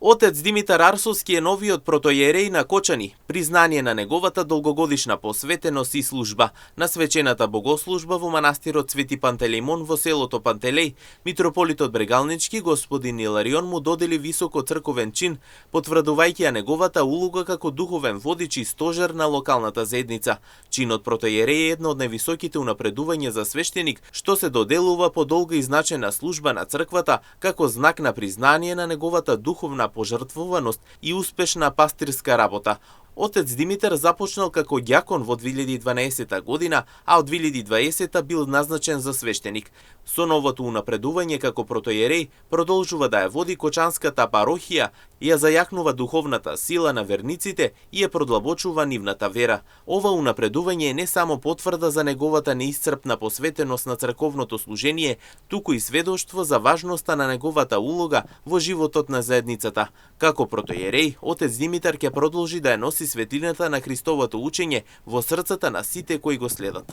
Отец Димитар Арсовски е новиот протоиерей на Кочани, признание на неговата долгогодишна посветеност и служба. На свечената богослужба во манастирот Свети Пантелеймон во селото Пантелеј, митрополитот Брегалнички господин Иларион му додели високо црковен чин, потврдувајќи ја неговата улога како духовен водич и стожер на локалната заедница. Чинот протоиерей е едно од највисоките унапредувања за свештеник, што се доделува по долга и значајна служба на црквата како знак на признание на неговата духовна пожртвуваност и успешна пастирска работа. Отец Димитар започнал како ѓакон во 2012 година, а од 2020 бил назначен за свештеник. Со новото унапредување како протоиерей продолжува да ја води Кочанската парохија, ја зајакнува духовната сила на верниците и ја продлабочува нивната вера. Ова унапредување е не само потврда за неговата неисцрпна посветеност на црковното служение, туку и сведоштво за важноста на неговата улога во животот на заедницата. Како протоиерей, отец Димитар ќе продолжи да ја носи светлината на Христовото учење во срцата на сите кои го следат.